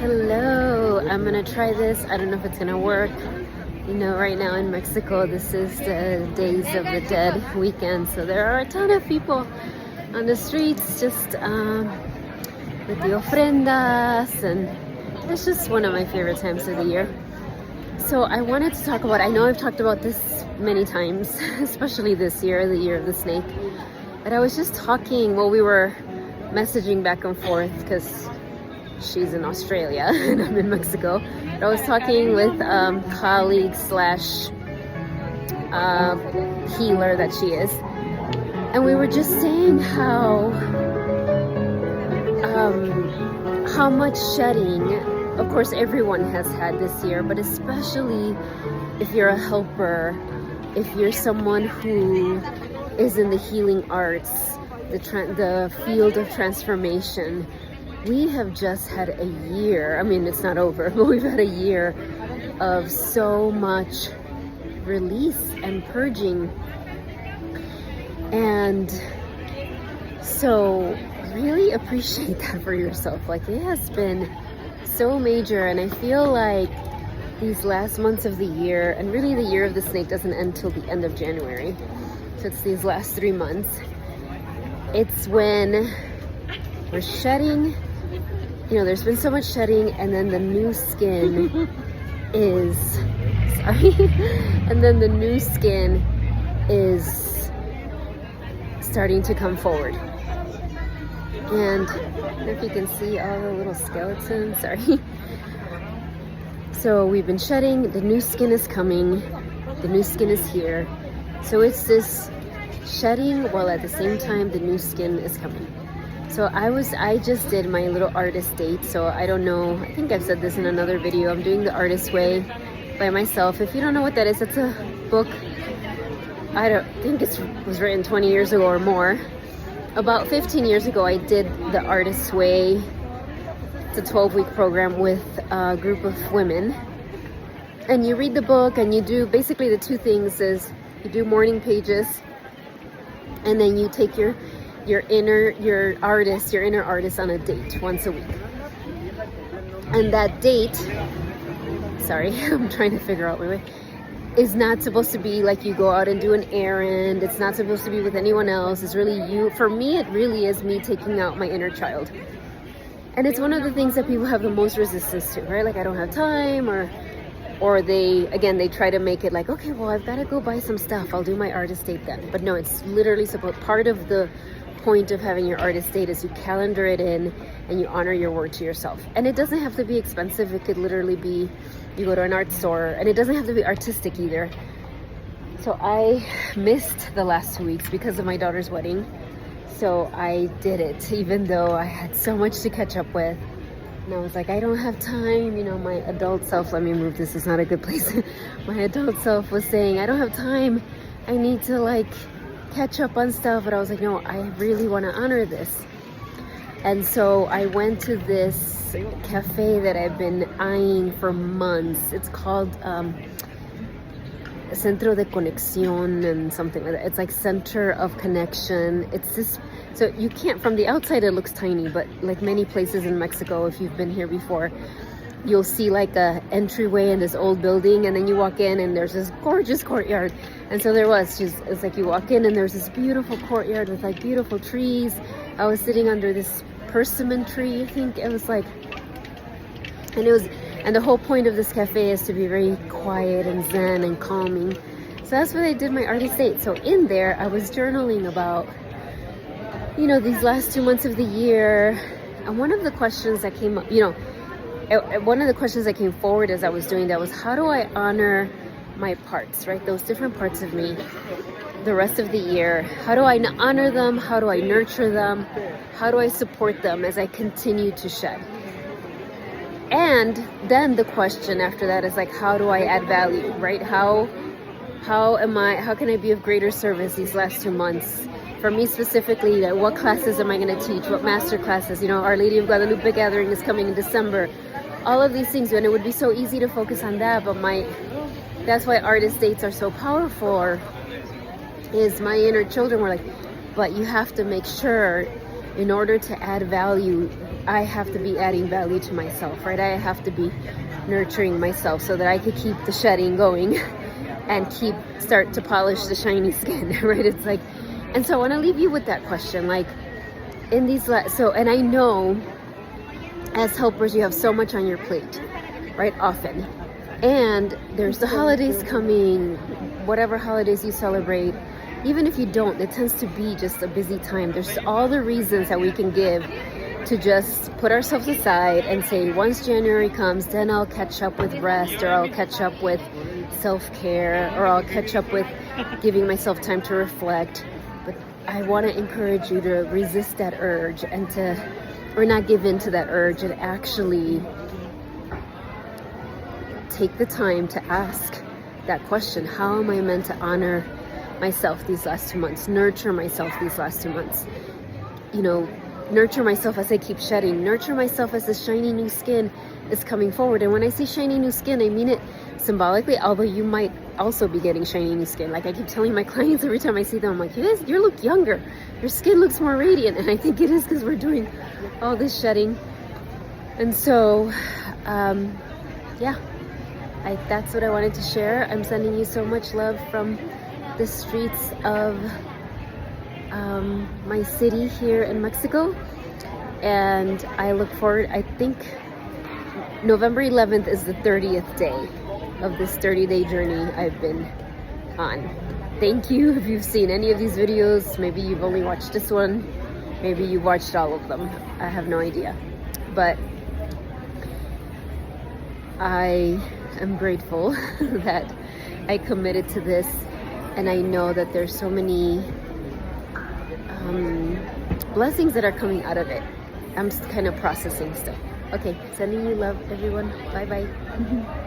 Hello, I'm gonna try this. I don't know if it's gonna work. You know, right now in Mexico, this is the Days of the Dead weekend, so there are a ton of people on the streets just with the ofrendas, and it's just one of my favorite times of the year. So I wanted to talk about, I know I've talked about this many times, especially this year, the year of the snake, but I was just talking, well, we were messaging back and forth because she's in Australia and I'm in Mexico. But I was talking with colleague slash healer that she is, and we were just saying how much shedding, of course, everyone has had this year, but especially if you're a helper, if you're someone who is in the healing arts, the field of transformation. We have just had a year, I mean, it's not over, but we've had a year of so much release and purging. And so really appreciate that for yourself. Like, it has been so major, and I feel like these last months of the year, and really the year of the snake doesn't end till the end of January, so it's these last 3 months, it's when we're shedding. You know, there's been so much shedding, and then the new skin is, and then the new skin is starting to come forward. And I don't know if you can see all the little skeletons, sorry. So we've been shedding, the new skin is coming, the new skin is here. So it's this shedding while at the same time the new skin is coming. So I just did my little artist date. So I don't know, I think I've said this in another video, I'm doing the Artist Way by myself. If you don't know what that is, it's a book, I don't think it was written 20 years ago or more. About 15 years ago, I did the Artist Way. It's a 12-week program with a group of women. And you read the book, and you do, basically the two things is, you do morning pages, and then you take your inner artist on a date once a week. And that date, sorry, I'm trying to figure out my way, is not supposed to be like you go out and do an errand. It's not supposed to be with anyone else. It's really you. For me, it really is me taking out my inner child. And it's one of the things that people have the most resistance to, right? Like, I don't have time, or they try to make it like, okay, well, I've got to go buy some stuff. I'll do my artist date then. But no, it's literally part of the point of having your artist date is you calendar it in and you honor your word to yourself. And it doesn't have to be expensive. It could literally be, you go to an art store, and it doesn't have to be artistic either. So I missed the last 2 weeks because of my daughter's wedding. So I did it, even though I had so much to catch up with. And I was like, I don't have time. You know, my adult self, let me move, this is not a good place. My adult self was saying, I don't have time. I need to like catch up on stuff. But I was like, no, I really want to honor this. And so I went to this cafe that I've been eyeing for months. It's called Centro de Conexión and something like that. It's like Center of Connection. It's this, so you can't, from the outside it looks tiny, but like many places in Mexico, if you've been here before, you'll see like a entryway in this old building, and then you walk in and there's this gorgeous courtyard. And so it's like you walk in and there's this beautiful courtyard with like beautiful trees. I was sitting under this persimmon tree, I think it was like, and the whole point of this cafe is to be very quiet and zen and calming. So that's what I did my artist date. So in there, I was journaling about, you know, these last 2 months of the year. And one of the questions that came up, one of the questions that came forward as I was doing that was, how do I honor my parts, right? Those different parts of me the rest of the year. How do I honor them? How do I nurture them? How do I support them as I continue to shed? And then the question after that is like, how do I add value, right? How can I be of greater service these last 2 months? For me specifically, like, what classes am I going to teach? What master classes? You know, Our Lady of Guadalupe gathering is coming in December. All of these things, and it would be so easy to focus on that, but that's why artist dates are so powerful, is my inner children were like, but you have to make sure, in order to add value, I have to be adding value to myself, right? I have to be nurturing myself so that I could keep the shedding going and start to polish the shiny skin, right? It's like, and so I want to leave you with that question, like in these, and I know as helpers, you have so much on your plate, right? Often. And there's the holidays coming, whatever holidays you celebrate. Even if you don't, it tends to be just a busy time. There's all the reasons that we can give to just put ourselves aside and say, once January comes, then I'll catch up with rest, or I'll catch up with self-care, or I'll catch up with giving myself time to reflect. But I want to encourage you to resist that urge or not give in to that urge, and actually take the time to ask that question. How am I meant to honor myself these last 2 months? Nurture myself these last 2 months. Nurture myself as I keep shedding. Nurture myself as the shiny new skin is coming forward. And when I say shiny new skin, I mean it symbolically, although you might also be getting shiny new skin. Like I keep telling my clients every time I see them, I'm like, you look younger. Your skin looks more radiant. And I think it is because we're doing all this shedding. And so, that's what I wanted to share. I'm sending you so much love from the streets of my city here in Mexico, and I look forward. I think November 11th is the 30th day of this 30-day journey I've been on. Thank you if you've seen any of these videos. Maybe you've only watched this one, maybe you watched all of them. I have no idea, but I am grateful that I committed to this, and I know that there's so many blessings that are coming out of it. I'm kind of processing stuff. Okay, sending you love, everyone. Bye bye.